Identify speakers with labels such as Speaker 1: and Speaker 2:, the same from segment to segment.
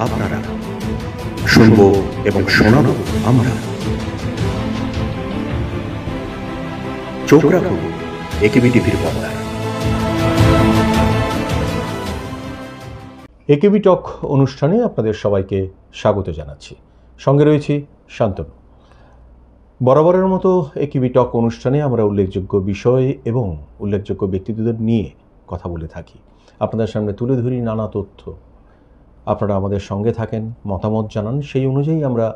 Speaker 1: আপনারা, শুনব এবং শোনাব আমরা। চোখ রাখুন একেবি টিভির পর্দায়।
Speaker 2: একেবি টক অনুষ্ঠানে আপনাদের সবাইকে স্বাগত জানাচ্ছি। সঙ্গে রয়েছি শান্তনু। বরাবরের মতো একেবি টক অনুষ্ঠানে আমরা উল্লেখযোগ্য বিষয় এবং উল্লেখযোগ্য ব্যক্তিত্বদের নিয়ে কথা বলে থাকি। আপনাদের সামনে তুলে ধরি নানা তথ্য। আপনারা আমাদের সঙ্গে থাকেন, মতামত জানান, সেই অনুযায়ী আমরা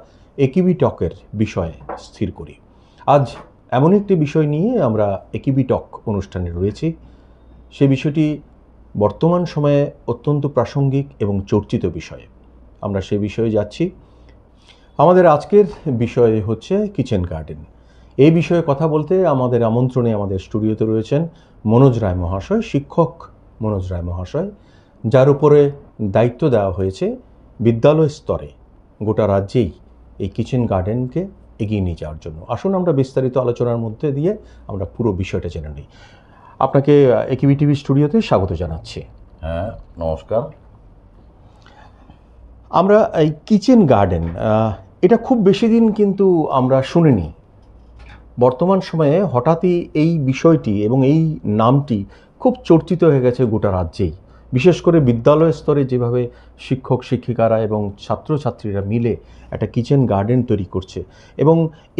Speaker 2: একেবি টকের বিষয় স্থির করি। আজ এমন একটি বিষয় নিয়ে আমরা একেবি টক অনুষ্ঠানে রয়েছি। সেই বিষয়টি বর্তমান সময়ে অত্যন্ত প্রাসঙ্গিক এবং চর্চিত বিষয়। আমরা সেই বিষয়ে যাচ্ছি। আমাদের আজকের বিষয় হচ্ছে কিচেন গার্ডেন। এই বিষয়ে কথা বলতে আমাদের আমন্ত্রণে আমাদের স্টুডিওতে রয়েছেন মনোজ রায় মহাশয়, শিক্ষক মনোজ রায় মহাশয়, যার উপরে দায়িত্ব দেওয়া হয়েছে বিদ্যালয় স্তরে গোটা রাজ্যেই এই কিচেন গার্ডেনকে এগিয়ে নিয়ে যাওয়ার জন্য। আসুন আমরা বিস্তারিত আলোচনার মধ্যে দিয়ে আমরা পুরো বিষয়টা জেনে নিই। আপনাকে একেবি টিভি স্টুডিওতে স্বাগত জানাচ্ছি।
Speaker 3: হ্যাঁ, নমস্কার।
Speaker 2: আমরা এই কিচেন গার্ডেন এটা খুব বেশি দিন কিন্তু আমরা শুনিনি। বর্তমান সময়ে হঠাৎই এই বিষয়টি এবং এই নামটি খুব চর্চিত হয়ে গেছে গোটা রাজ্যেই। বিশেষ করে বিদ্যালয় স্তরে যেভাবে শিক্ষক শিক্ষিকারা এবং ছাত্রছাত্রীরা মিলে একটা কিচেন গার্ডেন তৈরি করছে এবং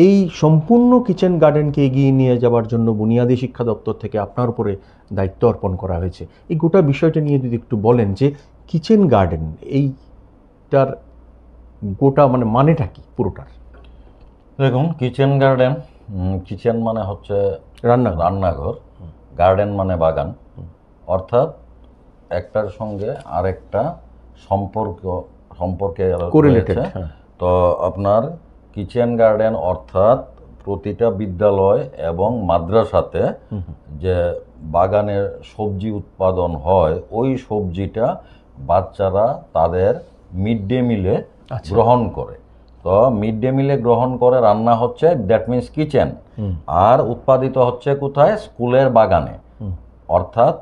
Speaker 2: এই সম্পূর্ণ কিচেন গার্ডেনকে এগিয়ে নিয়ে যাওয়ার জন্য বুনিয়াদী শিক্ষা দপ্তর থেকে আপনার উপরে দায়িত্ব অর্পণ করা হয়েছে। এই গোটা বিষয়টা নিয়ে যদি একটু বলেন যে কিচেন গার্ডেন এইটার গোটা মানেটা কি পুরোটার?
Speaker 3: দেখুন, কিচেন গার্ডেন, কিচেন মানে হচ্ছে রান্নাঘর, গার্ডেন মানে বাগান, অর্থাৎ একটার সঙ্গে আরেকটা সম্পর্কে
Speaker 2: কোরিলেটেড।
Speaker 3: তো আপনার কিচেন গার্ডেন অর্থাৎ প্রতিটা বিদ্যালয় এবং মাদ্রাসাতে যে বাগানের সবজি উৎপাদন হয়, ওই সবজিটা বাচ্চারা তাদের মিড ডে মিলে গ্রহণ করে। তো মিড ডে মিলে গ্রহণ করে রান্না হচ্ছে, দ্যাট মিনস কিচেন। আর উৎপাদিত হচ্ছে কোথায়? স্কুলের বাগানে, অর্থাৎ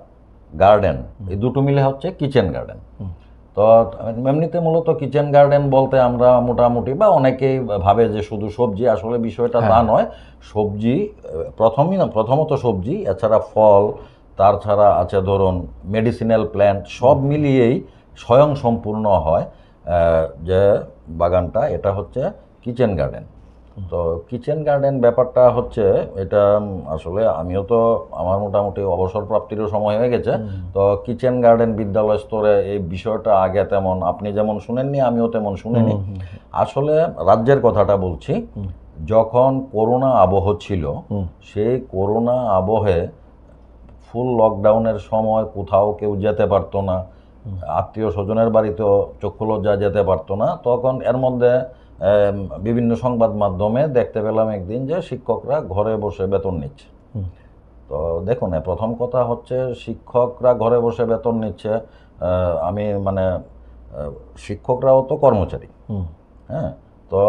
Speaker 3: গার্ডেন। এই দুটো মিলে হচ্ছে কিচেন গার্ডেন। তো এমনিতে মূলত কিচেন গার্ডেন বলতে আমরা মোটামুটি বা অনেকেই ভাবে যে শুধু সবজি, আসলে বিষয়টা তা নয়। সবজি প্রথমত সবজি, এছাড়া ফল, তার ছাড়া আছে ধরুন মেডিসিনাল প্ল্যান্ট, সব মিলিয়েই স্বয়ং সম্পূর্ণ হয় যে বাগানটা, এটা হচ্ছে কিচেন গার্ডেন। তো কিচেন গার্ডেন ব্যাপারটা হচ্ছে, এটা আসলে আমিও তো আমার মোটামুটি অবসর প্রাপ্তিরও সময় হয়ে গেছে। তো কিচেন গার্ডেন বিদ্যালয় স্তরে এই বিষয়টা আগে তেমন আপনি যেমন শুনেননি, আমিও তেমন শুনিনি। আসলে রাজ্যের কথাটা বলছি, যখন করোনা আবহ ছিল, সেই করোনা আবহে ফুল লকডাউনের সময় কোথাও কেউ যেতে পারতো না, আত্মীয় স্বজনের বাড়িতেও চক্ষু লজ্জা যেতে পারতো না, তখন এর মধ্যে বিভিন্ন সংবাদ মাধ্যমে দেখতে পেলাম একদিন যে শিক্ষকরা ঘরে বসে বেতন নিচ্ছে। তো দেখুন, প্রথম কথা হচ্ছে শিক্ষকরা ঘরে বসে বেতন নিচ্ছে, আমি শিক্ষকরাও তো কর্মচারী। হ্যাঁ, তো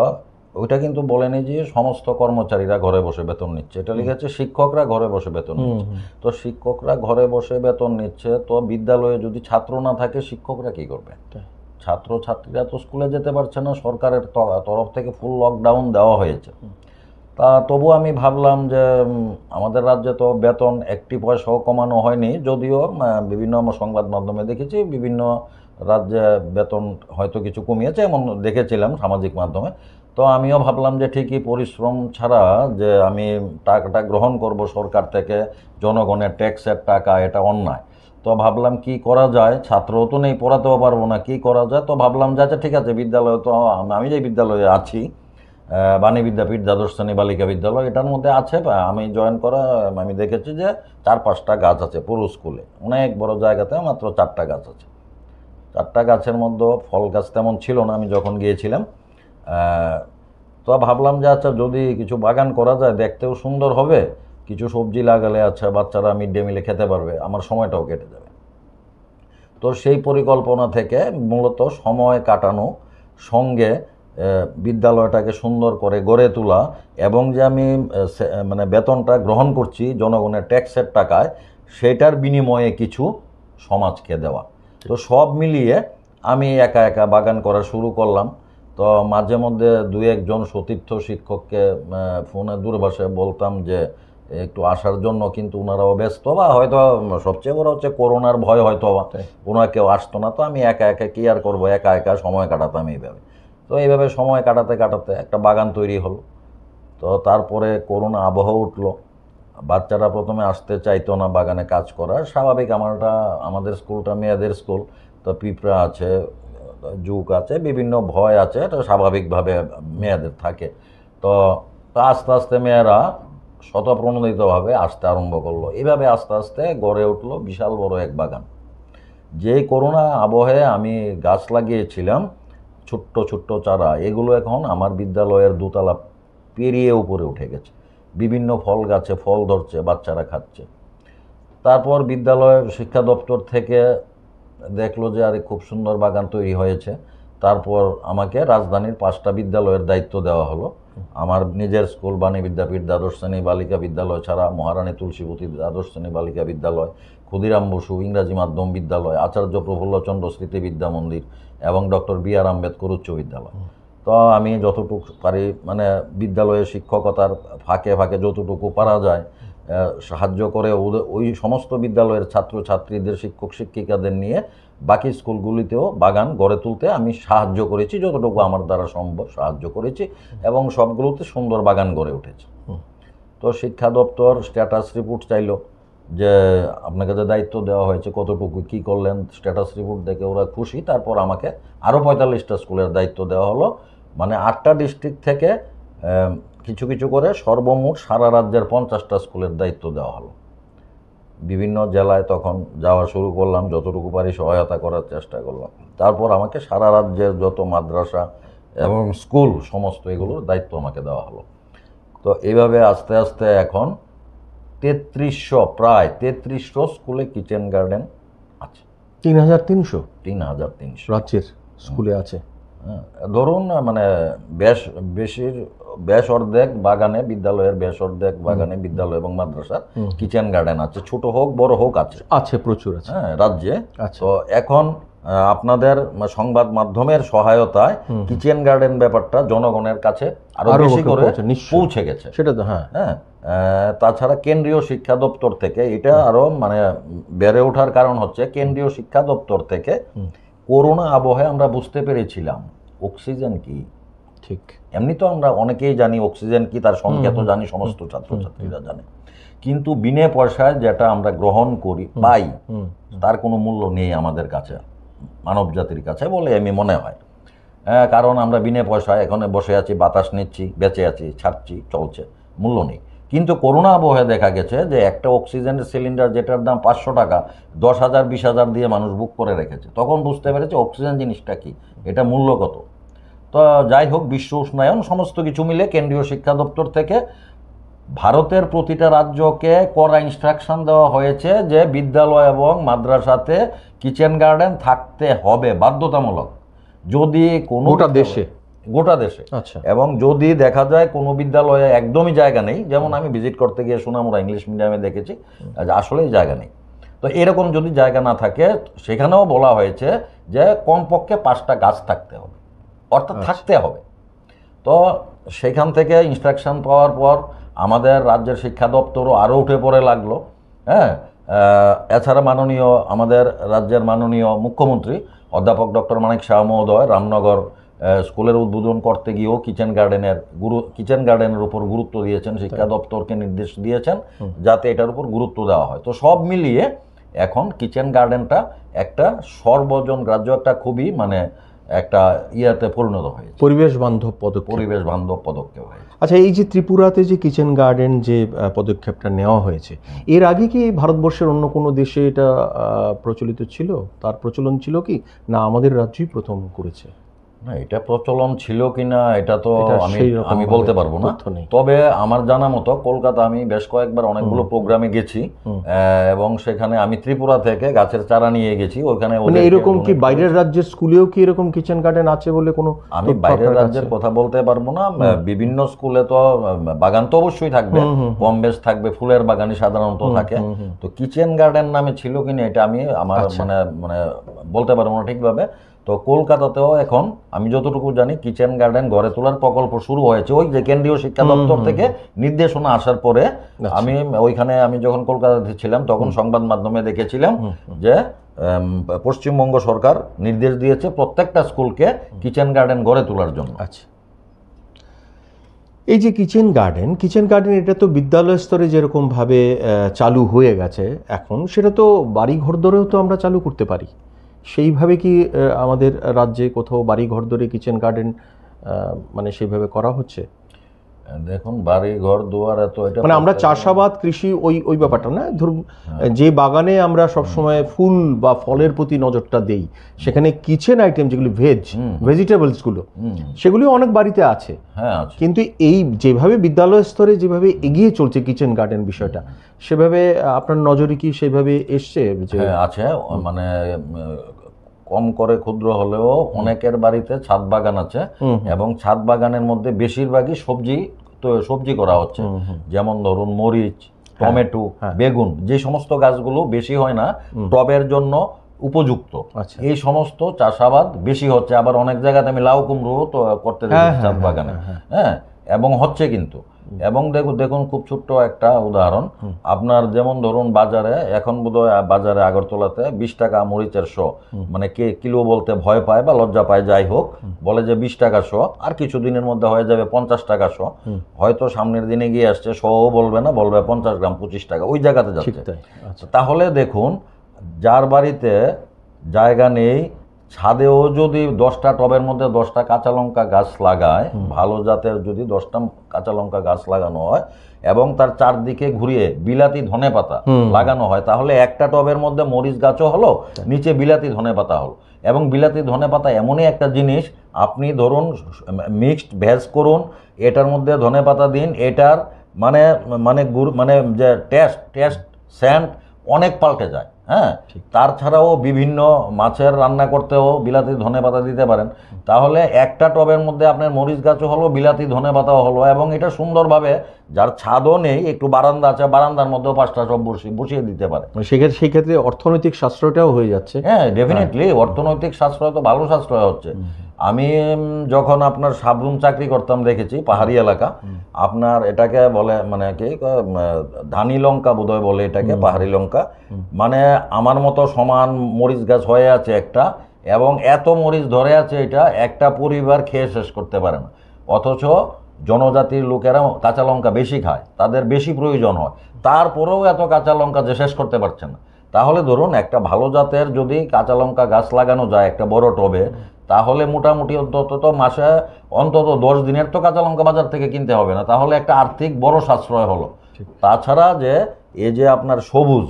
Speaker 3: ওইটা কিন্তু বলেনি যে সমস্ত কর্মচারীরা ঘরে বসে বেতন নিচ্ছে, এটা লিখেছে শিক্ষকরা ঘরে বসে বেতন নিচ্ছে। তো শিক্ষকরা ঘরে বসে বেতন নিচ্ছে, তো বিদ্যালয়ে যদি ছাত্র না থাকে শিক্ষকরা কি করবে? ছাত্রছাত্রীরা তো স্কুলে যেতে পারছে না, সরকারের তরফ থেকে ফুল লকডাউন দেওয়া হয়েছে। তা তবু আমি ভাবলাম যে আমাদের রাজ্যে তো বেতন একটি পয়সাও কমানো হয়নি, যদিও বিভিন্ন সংবাদ মাধ্যমে দেখেছি বিভিন্ন রাজ্যে বেতন হয়তো কিছু কমিয়েছে, এমন দেখেছিলাম সামাজিক মাধ্যমে। তো আমিও ভাবলাম যে ঠিকই, পরিশ্রম ছাড়া যে আমি টাকাটা গ্রহণ করব সরকার থেকে, জনগণের ট্যাক্সের টাকা, এটা অন্যায়। তো ভাবলাম কি করা যায়, ছাত্রও তো নেই, পড়াতেও পারবো না, কি করা যায়। তো ভাবলাম যে আচ্ছা ঠিক আছে, বিদ্যালয়ে তো আমি যে বিদ্যালয়ে আছি, বাণী বিদ্যাপীঠ দ্বাদশ শ্রেণী বালিকা বিদ্যালয়, এটার মধ্যে আছে, আমি জয়েন করা, আমি দেখেছি যে 4-5টা গাছ আছে পুরো স্কুলে, অনেক বড় জায়গাতে মাত্র 4টা গাছ আছে। 4টা গাছের মধ্যে ফল গাছ তেমন ছিল না আমি যখন গিয়েছিলাম। তো ভাবলাম যে আচ্ছা যদি কিছু বাগান করা যায়, দেখতেও সুন্দর হবে, কিছু সবজি লাগালে আচ্ছা বাচ্চারা মিড ডে মিলে খেতে পারবে, আমার সময়টাও কেটে যাবে। তো সেই পরিকল্পনা থেকে মূলত সময় কাটানো, সঙ্গে বিদ্যালয়টাকে সুন্দর করে গড়ে তোলা, এবং যে আমি বেতনটা গ্রহণ করছি জনগণের ট্যাক্সের টাকায়, সেটার বিনিময়ে কিছু সমাজকে দেওয়া। তো সব মিলিয়ে আমি একা একা বাগান করা শুরু করলাম। তো মাঝে মধ্যে দুই একজন সতীর্থ শিক্ষককে ফোনে দূরভাষে বলতাম যে একটু আসার জন্য, কিন্তু ওনারাও ব্যস্ত, বা হয়তো সবচেয়ে বড় হচ্ছে করোনার ভয়, হয়তো ওনারা কেউ আসতো না। তো আমি একা একা কি আর করবো, একা একা সময় কাটাতাম এইভাবে। তো এইভাবে সময় কাটাতে কাটাতে একটা বাগান তৈরি হলো। তো তারপরে করোনা আবহ উঠলো, বাচ্চারা প্রথমে আসতে চাইতো না বাগানে কাজ করা, স্বাভাবিক। আমাদের স্কুলটা মেয়েদের স্কুল, তো পিঁপড়া আছে, জুক আছে, বিভিন্ন ভয় আছে, এটা স্বাভাবিকভাবে মেয়েদের থাকে। তো আস্তে আস্তে মেয়েরা স্বতঃপ্রণোদিতভাবে আসতে আরম্ভ করলো। এইভাবে আস্তে আস্তে গড়ে উঠলো বিশাল বড় এক বাগান। যে করোনা আবহে আমি গাছ লাগিয়েছিলাম ছোট্ট ছোট্ট চারা, এগুলো এখন আমার বিদ্যালয়ের দোতলা পেরিয়ে উপরে উঠে গেছে। বিভিন্ন ফল গাছে ফল ধরছে, বাচ্চারা খাচ্ছে। তারপর বিদ্যালয় শিক্ষা দপ্তর থেকে দেখলো যে আরে খুব সুন্দর বাগান তৈরি হয়েছে। তারপর আমাকে রাজধানীর 5টা বিদ্যালয়ের দায়িত্ব দেওয়া হলো। আমার নিজের স্কুল বাণী বিদ্যাপীঠ দ্বাদশ শ্রেণী বালিকা বিদ্যালয় ছাড়া মহারানী তুলসীবতী দ্বাদশ শ্রেণী বালিকা বিদ্যালয়, ক্ষুদিরাম বসু ইংরাজি মাধ্যম বিদ্যালয়, আচার্য প্রফুল্লচন্দ্র স্মৃতি বিদ্যা মন্দির এবং ডক্টর বি.আর. আম্বেদকর উচ্চ বিদ্যালয়। তো আমি যতটুকু পারি, মানে বিদ্যালয়ে শিক্ষকতার ফাঁকে ফাঁকে যতটুকু পারা যায় সাহায্য করে ওই সমস্ত বিদ্যালয়ের ছাত্রছাত্রীদের, শিক্ষক শিক্ষিকাদের নিয়ে বাকি স্কুলগুলিতেও বাগান গড়ে তুলতে আমি সাহায্য করেছি, যতটুকু আমার দ্বারা সম্ভব সাহায্য করেছি, এবং সবগুলোতে সুন্দর বাগান গড়ে উঠেছে। তো শিক্ষা দপ্তর স্ট্যাটাস রিপোর্ট চাইলো যে আপনাকে যে দায়িত্ব দেওয়া হয়েছে কতটুকু কী করলেন। স্ট্যাটাস রিপোর্ট দেখে ওরা খুশি। তারপর আমাকে আরও 45টা স্কুলের দায়িত্ব দেওয়া হলো, মানে 8টা ডিস্ট্রিক্ট থেকে কিছু কিছু করে সর্বমোট সারা রাজ্যের 50টা স্কুলের দায়িত্ব দেওয়া হলো। বিভিন্ন জেলায় তখন যাওয়া শুরু করলাম, যতটুকু পারি সহায়তা করার চেষ্টা করলাম। তারপর আমাকে সারা রাজ্যের যত মাদ্রাসা এবং স্কুল সমস্ত এগুলোর দায়িত্ব আমাকে দেওয়া হলো। তো এইভাবে আস্তে আস্তে এখন প্রায় 3300 স্কুলে কিচেন গার্ডেন আছে।
Speaker 2: 3300 রাজ্যের স্কুলে আছে।
Speaker 3: ধরুন মানে বেশ অর্ধেক বাগানে, বিদ্যালয়ের বেশ অর্ধেক বাগানে বিদ্যালয় এবং মাদ্রাসার কিচেন গার্ডেন আছে, ছোট হোক বড় হোক আছে
Speaker 2: প্রচুর আছে
Speaker 3: রাজ্যে। তো এখন আপনাদের সংবাদ মাধ্যমের সহায়তায় কিচেন গার্ডেন ব্যাপারটা জনগণের কাছে আরো বেশি করে পৌঁছে গেছে।
Speaker 2: সেটা তো হ্যাঁ।
Speaker 3: তাছাড়া কেন্দ্রীয় শিক্ষা দপ্তর থেকে এটা আরো মানে বেড়ে ওঠার কারণ হচ্ছে কেন্দ্রীয় শিক্ষা দপ্তর থেকে করোনা আবহে আমরা বুঝতে পেরেছিলাম অক্সিজেন কি।
Speaker 2: ঠিক,
Speaker 3: এমনি তো আমরা অনেকেই জানি অক্সিজেন কি, তার সংখ্যা তো জানি, সমস্ত ছাত্রছাত্রীরা জানে, কিন্তু বিনা পয়সায় যেটা আমরা গ্রহণ করি পাই তার কোনো মূল্য নেই আমাদের কাছে, মানব জাতির কাছে বলে আমি মনে হয়। কারণ আমরা বিনা পয়সায় এখানে বসে আছি, বাতাস নিচ্ছি, বেঁচে আছি, ছাড়ছি, চলছে, মূল্য নেই। কিন্তু করোনা আবহে দেখা গেছে যে একটা অক্সিজেনের সিলিন্ডার যেটার দাম 500 টাকা, 10,000 20,000 দিয়ে মানুষ বুক করে রেখেছে। তখন বুঝতে পেরেছে অক্সিজেন জিনিসটা কি, এটা মূল্য কত। তো যাই হোক, বিশ্ব উষ্ণায়ন সমস্ত কিছু মিলে কেন্দ্রীয় শিক্ষা দপ্তর থেকে ভারতের প্রতিটা রাজ্যকে কড়া ইনস্ট্রাকশন দেওয়া হয়েছে যে বিদ্যালয় এবং মাদ্রাসাতে কিচেন গার্ডেন থাকতে হবে বাধ্যতামূলক। যদি কোনো গোটা দেশে
Speaker 2: আচ্ছা,
Speaker 3: এবং যদি দেখা যায় কোনো বিদ্যালয়ে একদমই জায়গা নেই, যেমন আমি ভিজিট করতে গিয়ে সোনামুড়া ইংলিশ মিডিয়ামে দেখেছি আসলেই জায়গা নেই, তো এরকম যদি জায়গা না থাকে সেখানেও বলা হয়েছে যে কমপক্ষে 5টা গাছ থাকতে হবে, অর্থাৎ থাকতে হবে। তো সেখান থেকে ইনস্ট্রাকশন পাওয়ার পর আমাদের রাজ্যের শিক্ষা দপ্তরও আরও উঠে পড়ে লাগলো। এছাড়া আমাদের রাজ্যের মাননীয় মুখ্যমন্ত্রী অধ্যাপক ডক্টর মানিক শাহ মহোদয় রামনগর স্কুলের উদ্বোধন করতে গিয়েও কিচেন গার্ডেনের উপর গুরুত্ব দিয়েছেন, শিক্ষা দপ্তরকে নির্দেশ দিয়েছেন যাতে এটার উপর গুরুত্ব দেওয়া হয়। তো সব মিলিয়ে এখন কিচেন গার্ডেনটা একটা সর্বজন গ্রাহ্য, একটা খুবই মানে একটা ইয়াতে পরিণত হয়েছে, পরিবেশ বান্ধব পদক্ষেপ হয়েছে।
Speaker 2: আচ্ছা, এই যে ত্রিপুরাতে যে কিচেন গার্ডেন যে পদক্ষেপটা নেওয়া হয়েছে, এর আগে কি ভারতবর্ষের অন্য কোনো দেশে এটা প্রচলিত ছিল, তার প্রচলন ছিল কি, না আমাদের রাজ্যই প্রথম করেছে?
Speaker 3: না, এটা প্রচলন ছিল কিনা এটা তো আমি বলতে পারবো না, তবে আমার জানা মতো কলকাতা আমি বেশ কয়েকবার অনেকগুলো প্রোগ্রামে গেছি এবং সেখানে আমি ত্রিপুরা থেকে গাছের চারা নিয়ে গেছি। ওখানে
Speaker 2: এরকম কি বাইরের রাজ্যের স্কুলেও কি এরকম কিচেন গার্ডেন আছে বলে কোনো?
Speaker 3: আমি বাইরের রাজ্যের কথা বলতে পারবো না। বিভিন্ন স্কুলে তো বাগান তো অবশ্যই থাকবে, কম বেশ থাকবে, ফুলের বাগানই সাধারণত থাকে। তো কিচেন গার্ডেন নামে ছিল কিনা এটা আমি আমার মানে বলতে পারবো না ঠিকভাবে। তো কলকাতাতেও এখন আমি যতটুকু জানি কিচেন গার্ডেন গড়ে তোলার প্রকল্প শুরু হয়েছে, ওই যে কেন্দ্রীয় শিক্ষা দপ্তর থেকে নির্দেশনা আসার পরে। আমি ওইখানে আমি যখন কলকাতাতে ছিলাম তখন সংবাদ মাধ্যমে দেখেছিলাম যে পশ্চিমবঙ্গ সরকার নির্দেশ দিয়েছে প্রত্যেকটা স্কুলকে কিচেন গার্ডেন গড়ে তোলার জন্য।
Speaker 2: আচ্ছা, এই যে কিচেন গার্ডেন এটা তো বিদ্যালয় স্তরে যেরকমভাবে চালু হয়ে গেছে এখন, সেটা তো বাড়ি ঘর ধরেও তো আমরা চালু করতে পারি। সেইভাবে কি আমাদের রাজ্যে কোথাও বাড়ি ঘর ধরে কিচেন গার্ডেন মানে সেইভাবে করা হচ্ছে?
Speaker 3: দেখুন, বাড়ি ঘর দুয়ার এত এটা
Speaker 2: মানে আমরা চাষাবাদ কৃষি ওই ব্যাপারটা না, ধরুন যে বাগানে আমরা সবসময় ফুল বা ফলের প্রতি নজরটা দেই, সেখানে কিচেন আইটেম যেগুলি ভেজিটেবলসগুলো সেগুলি অনেক বাড়িতে আছে।
Speaker 3: হ্যাঁ,
Speaker 2: কিন্তু এই যেভাবে বিদ্যালয় স্তরে যেভাবে এগিয়ে চলছে কিচেন গার্ডেন বিষয়টা, সেভাবে আপনার নজরে কি সেভাবে এসছে?
Speaker 3: আছে, মানে কম করে ক্ষুদ্র হলেও অনেকের বাড়িতে ছাদ বাগান আছে, এবং ছাদ বাগানের মধ্যে বেশিরভাগই সবজি করা হচ্ছে। যেমন ধরুন মরিচ, টমেটো, বেগুন, যে সমস্ত গাছগুলো বেশি হয় না, টবের জন্য উপযুক্ত, এই সমস্ত চাষাবাদ বেশি হচ্ছে। আবার অনেক জায়গাতে আমি লাউ কুমড়ো তো করতে দেখি ছাদ বাগানে, হ্যাঁ, এবং হচ্ছে কিন্তু। এবং দেখুন খুব ছোট্ট একটা উদাহরণ, আপনার যেমন ধরুন বাজারে এখন বোধহয় বাজারে আগরতলাতে 20 টাকা মরিচের শ, মানে কে কিলো বলতে ভয় পায় বা লজ্জা পায়, যাই হোক, বলে যে 20 টাকা শ, আর কিছুদিনের মধ্যে হয়ে যাবে 50 টাকা শ। হয়তো সামনের দিনে গিয়ে আসছে শও বলবে না, বলবে 50 গ্রাম 25 টাকা, ওই জায়গাতে যাচ্ছে। তাহলে দেখুন, যার বাড়িতে জায়গা নেই, ছাদেও যদি 10টা টবের মধ্যে 10টা কাঁচা লঙ্কা গাছ লাগায়, ভালো জাতের যদি 10টা কাঁচা লঙ্কা গাছ লাগানো হয় এবং তার চারদিকে ঘুরিয়ে বিলাতি ধনেপাতা লাগানো হয়, তাহলে একটা টবের মধ্যে মরিচ গাছও হলো, নিচে বিলাতি ধনেপাতা হলো। এবং বিলাতি ধনেপাতা এমনই একটা জিনিস, আপনি ধরুন মিক্সড ভেজ করুন, এটার মধ্যে ধনেপাতা দিন, এটার মানে মানে মানে যে টেস্ট সেন্ট অনেক পাল্টে যায়। হ্যাঁ, তাছাড়াও বিভিন্ন মাছের রান্না করতেও বিলাতি ধনেপাতা দিতে পারেন। তাহলে একটা টবের মধ্যে আপনার মরিচ গাছও হলো, বিলাতি ধনেপাতাও হলো, এবং এটা সুন্দরভাবে, যার ছাদও নেই, একটু বারান্দা আছে, বারান্দার মধ্যেও 5টা টব বসিয়ে দিতে পারে।
Speaker 2: সেই ক্ষেত্রে অর্থনৈতিক সাশ্রয়টাও হয়ে যাচ্ছে।
Speaker 3: হ্যাঁ, ডেফিনেটলি অর্থনৈতিক সাশ্রয় তো ভালো সাশ্রয় হচ্ছে। আমি যখন আপনার সাবরুম চাকরি করতাম দেখেছি পাহাড়ি এলাকা, আপনার এটাকে বলে মানে কি ধানি লঙ্কা বোধহয় বলে এটাকে, পাহাড়ি লঙ্কা, মানে আমার মতো সমান মরিচ গাছ হয়ে আছে একটা, এবং এত মরিচ ধরে আছে এটা একটা পরিবার খেয়ে শেষ করতে পারে না। অথচ জনজাতির লোকেরা কাঁচা লঙ্কা বেশি খায়, তাদের বেশি প্রয়োজন হয়, তারপরেও এত কাঁচা লঙ্কা যে শেষ করতে পারছে না। তাহলে ধরুন একটা ভালো জাতের যদি কাঁচা লঙ্কা গাছ লাগানো যায় একটা বড় টবে, তাহলে মোটামুটি অন্তত মাসে অন্তত 10 দিনের তো কাঁচা লঙ্কা বাজার থেকে কিনতে হবে না, তাহলে একটা আর্থিক বড় সাশ্রয় হলো। তাছাড়া যে এই যে আপনার সবুজ,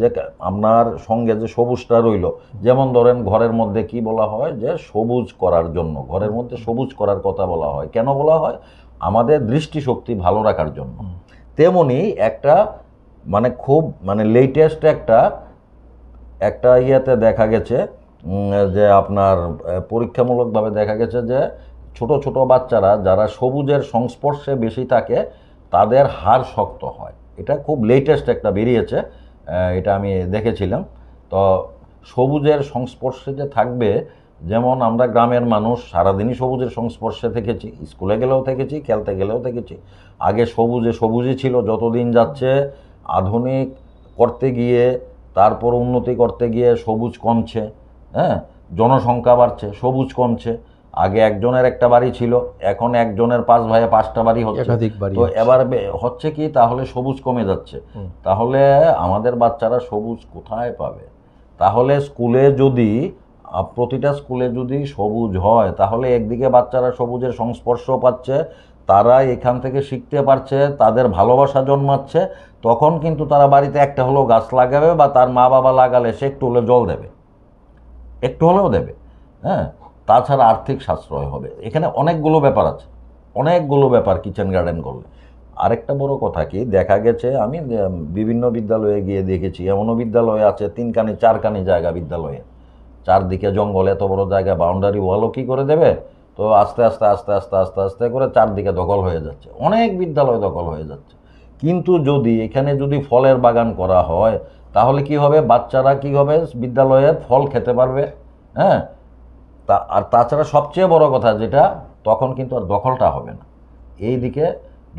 Speaker 3: যে আপনার সঙ্গে যে সবুজটা রইল, যেমন ধরেন ঘরের মধ্যে কি বলা হয় যে সবুজ করার জন্য, ঘরের মধ্যে সবুজ করার কথা বলা হয়, কেন বলা হয়? আমাদের দৃষ্টিশক্তি ভালো রাখার জন্য। তেমনি একটা মানে খুব মানে লেটেস্ট একটা ইয়েতে দেখা গেছে যে আপনার পরীক্ষামূলকভাবে দেখা গেছে যে ছোট ছোট বাচ্চারা যারা সবুজের সংস্পর্শে বেশি থাকে তাদের হাড় শক্ত হয়। এটা খুব লেটেস্ট একটা বেরিয়েছে, এটা আমি দেখেছিলাম। তো সবুজের সংস্পর্শে যে থাকবে, যেমন আমরা গ্রামের মানুষ সারাদিনই সবুজের সংস্পর্শে থেকেছি, স্কুলে গেলেও থেকেছি, খেলতে গেলেও থেকেছি। আগে সবুজই ছিল, যতদিন যাচ্ছে আধুনিক করতে গিয়ে, তারপর উন্নতি করতে গিয়ে সবুজ কমছে। হ্যাঁ, জনসংখ্যা বাড়ছে, সবুজ কমছে। আগে একজনের একটা বাড়ি ছিল, এখন একজনের 5 ভাইয়ে 5টা বাড়ি হচ্ছে। তো এবার হচ্ছে কি, তাহলে সবুজ কমে যাচ্ছে। তাহলে আমাদের বাচ্চারা সবুজ কোথায় পাবে? তাহলে স্কুলে যদি প্রতিটা স্কুলে যদি সবুজ হয়, তাহলে একদিকে বাচ্চারা সবুজের সংস্পর্শ পাচ্ছে, তারা এখান থেকে শিখতে পারছে, তাদের ভালোবাসা জন্মাচ্ছে, তখন কিন্তু তারা বাড়িতে একটা হলেও গাছ লাগাবে, বা তার মা বাবা লাগালে সে একটু হলেও জল দেবে, একটু হলেও দেবে। হ্যাঁ, তাছাড়া আর্থিক সাশ্রয় হবে। এখানে অনেকগুলো ব্যাপার আছে, অনেকগুলো ব্যাপার কিচেন গার্ডেন করলে। আরেকটা বড় কথা কি, দেখা গেছে আমি বিভিন্ন বিদ্যালয়ে গিয়ে দেখেছি, এমনও বিদ্যালয় আছে 3 কানি 4 কানি জায়গা বিদ্যালয়ে, চারদিকে জঙ্গল, এত বড় জায়গা, বাউন্ডারি ওয়ালও কি করে দেবে? তো আস্তে আস্তে আস্তে আস্তে আস্তে আস্তে করে চারদিকে দখল হয়ে যাচ্ছে, অনেক বিদ্যালয় দখল হয়ে যাচ্ছে। কিন্তু যদি এখানে যদি ফলের বাগান করা হয়, তাহলে কি হবে? বাচ্চারা কি হবে? বিদ্যালয়ে ফল খেতে পারবে। হ্যাঁ, আর তাছাড়া সবচেয়ে বড় কথা যেটা, তখন কিন্তু আর দখলটা হবে না। এই দিকে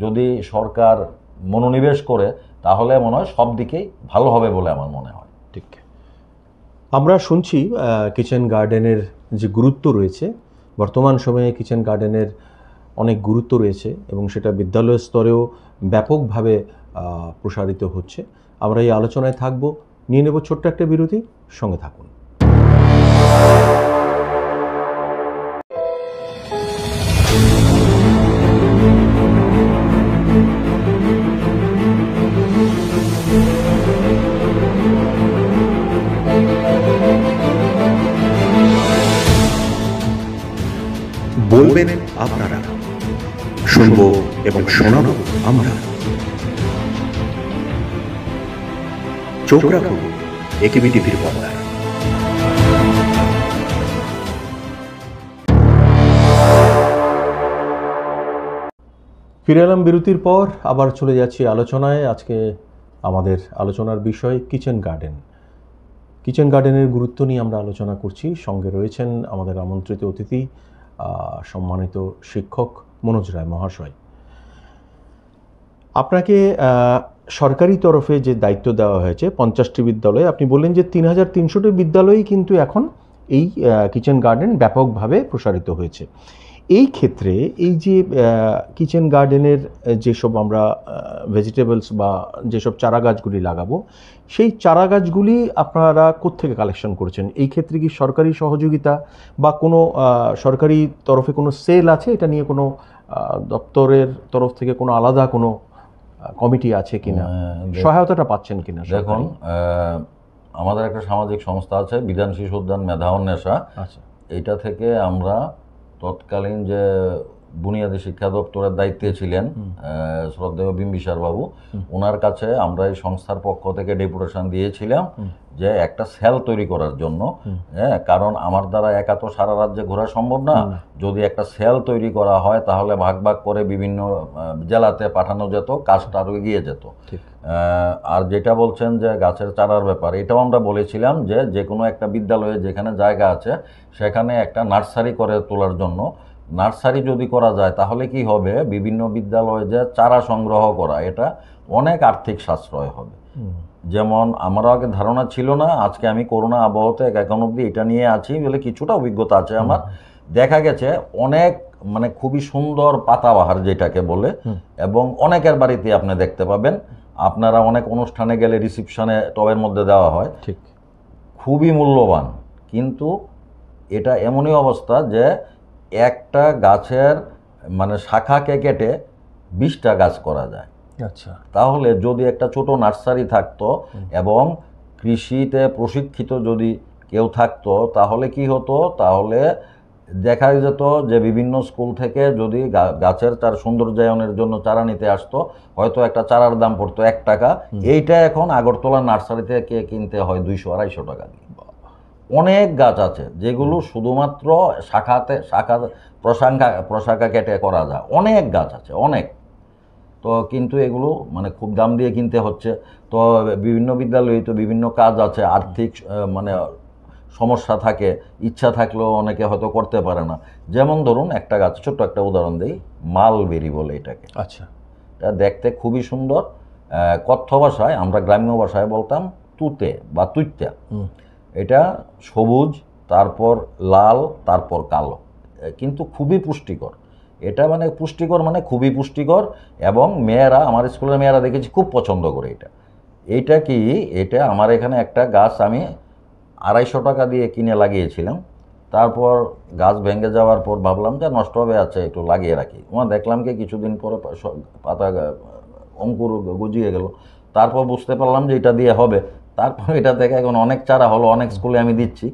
Speaker 3: যদি সরকার মনোনিবেশ করে তাহলে মনে হয় সব দিকেই ভালো হবে বলে আমার মনে হয়।
Speaker 2: ঠিক। আমরা শুনছি কিচেন গার্ডেনের যে গুরুত্ব রয়েছে, বর্তমান সময়ে কিচেন গার্ডেনের অনেক গুরুত্ব রয়েছে এবং সেটা বিদ্যালয় স্তরেও ব্যাপকভাবে প্রসারিত হচ্ছে। আমরা এই আলোচনায় থাকব, নিয়ে নেব ছোট্ট একটা বিরতি, সঙ্গে থাকুন।
Speaker 1: বলবেন আপনারা, শুনবো এবং শোনাবো আমরা। চোখ রাখুন একেবি টিভির পর্দায়।
Speaker 2: ফিরে এলাম বিরতির পর, আবার চলে যাচ্ছি আলোচনায়। আজকে আমাদের আলোচনার বিষয় কিচেন গার্ডেন। কিচেন গার্ডেনের গুরুত্ব নিয়ে আমরা আলোচনা করছি। সঙ্গে রয়েছেন আমাদের আমন্ত্রিত অতিথি, সম্মানিত শিক্ষক মনোজ রায় মহাশয়। আপনাকে সরকারি তরফে যে দায়িত্ব দেওয়া হয়েছে 50টি বিদ্যালয়ে, আপনি বললেন যে 3300টি বিদ্যালয়েই কিন্তু এখন এই কিচেন গার্ডেন ব্যাপকভাবে প্রসারিত হয়েছে। এই ক্ষেত্রে এই যে কিচেন গার্ডেনের যেসব আমরা ভেজিটেবলস বা যেসব চারা গাছগুলি লাগাবো, সেই চারা গাছগুলি আপনারা কোত্থেকে কালেকশন করেছেন? এই ক্ষেত্রে কি সরকারি সহযোগিতা বা কোনো সরকারি তরফে কোনো সেল আছে? এটা নিয়ে কোনো দপ্তরের তরফ থেকে কোনো আলাদা কোনো কমিটি আছে কিনা, সহায়তাটা পাচ্ছেন কিনা?
Speaker 3: দেখুন, আমাদের একটা সামাজিক সংস্থা আছে বিধান শিশু উদ্যান মেধা অন্বেষা।
Speaker 2: আচ্ছা,
Speaker 3: এইটা থেকে আমরা তৎকালীন যে বুনিয়াদী শিক্ষা দপ্তরের দায়িত্বে ছিলেন শ্রদ্ধেয় বিম্বিসার বাবু, ওনার কাছে আমরা এই সংস্থার পক্ষ থেকে ডেপুটেশন দিয়েছিলাম যে একটা সেল তৈরি করার জন্য। হ্যাঁ, কারণ আমার দ্বারা একা তো সারা রাজ্যে ঘোরা সম্ভব না। যদি একটা সেল তৈরি করা হয় তাহলে ভাগ ভাগ করে বিভিন্ন জেলাতে পাঠানো যেত, কাজটা আরও এগিয়ে যেত। আর যেটা বলছেন যে গাছের চারার ব্যাপার, এটাও আমরা বলেছিলাম যে যে কোনো একটা বিদ্যালয়ে যেখানে জায়গা আছে সেখানে একটা নার্সারি করে তোলার জন্য। নার্সারি যদি করা যায় তাহলে কি হবে, বিভিন্ন বিদ্যালয়ে যে চারা সংগ্রহ করা, এটা অনেক আর্থিক সাশ্রয় হবে। যেমন আমারও আগে ধারণা ছিল না, আজকে আমি করোনা আবহাওয়াতে এখন অবধি এটা নিয়ে আছি বলে কিছুটা অভিজ্ঞতা আছে আমার। দেখা গেছে অনেক মানে খুবই সুন্দর পাতাবাহার যেটাকে বলে, এবং অনেকের বাড়িতে আপনি দেখতে পাবেন, আপনারা অনেক অনুষ্ঠানে গেলে রিসিপশনে টবের মধ্যে দেওয়া হয়,
Speaker 2: ঠিক,
Speaker 3: খুবই মূল্যবান। কিন্তু এটা এমনই অবস্থা যে একটা গাছের মানে শাখাকে কেটে 20টা গাছ করা যায়।
Speaker 2: আচ্ছা,
Speaker 3: তাহলে যদি একটা ছোট নার্সারি থাকতো এবং কৃষিতে প্রশিক্ষিত যদি কেউ থাকতো তাহলে কি হতো, তাহলে দেখা যেত যে বিভিন্ন স্কুল থেকে যদি গাছের তার সৌন্দর্যায়নের জন্য চারা নিতে আসতো, হয়তো একটা চারার দাম পড়তো 1 টাকা, এইটা এখন আগরতলা নার্সারি থেকে কিনতে হয় 200-250 টাকা দিয়ে। অনেক গাছ আছে যেগুলো শুধুমাত্র শাখা প্রশাখা কেটে করা যায়, অনেক গাছ আছে অনেক। তো কিন্তু এগুলো মানে খুব দাম দিয়ে কিনতে হচ্ছে। তো বিভিন্ন বিদ্যালয়ে তো বিভিন্ন কাজ আছে, আর্থিক মানে সমস্যা থাকে, ইচ্ছা থাকলেও অনেকে হয়তো করতে পারে না। যেমন ধরুন একটা গাছ, ছোট্ট একটা উদাহরণ দিই, মালবেরি বলে এটাকে।
Speaker 2: আচ্ছা,
Speaker 3: এটা দেখতে খুবই সুন্দর। কথ্য ভাষায়, আমরা গ্রাম্য ভাষায় বলতাম তুতে বা তুইত্যা। এটা সবুজ, তারপর লাল, তারপর কালো, কিন্তু খুবই পুষ্টিকর। এটা মানে পুষ্টিকর মানে খুবই পুষ্টিকর, এবং মেয়েরা, আমার স্কুলের মেয়েরা দেখেছি খুব পছন্দ করে এটা। এইটা কি, এটা আমার এখানে একটা গাছ আমি 250 টাকা দিয়ে কিনে লাগিয়েছিলাম। তারপর গাছ ভেঙে যাওয়ার পর ভাবলাম যে নষ্ট হবে, আছে একটু লাগিয়ে রাখি। আমার দেখলাম কি কিছুদিন পরে পাতা অঙ্কুর গজিয়ে গেল। তারপর বুঝতে পারলাম যে এটা দিয়ে হবে। তারপর এটা থেকে এখন অনেক চারা হলো, অনেক স্কুলে আমি দিচ্ছি,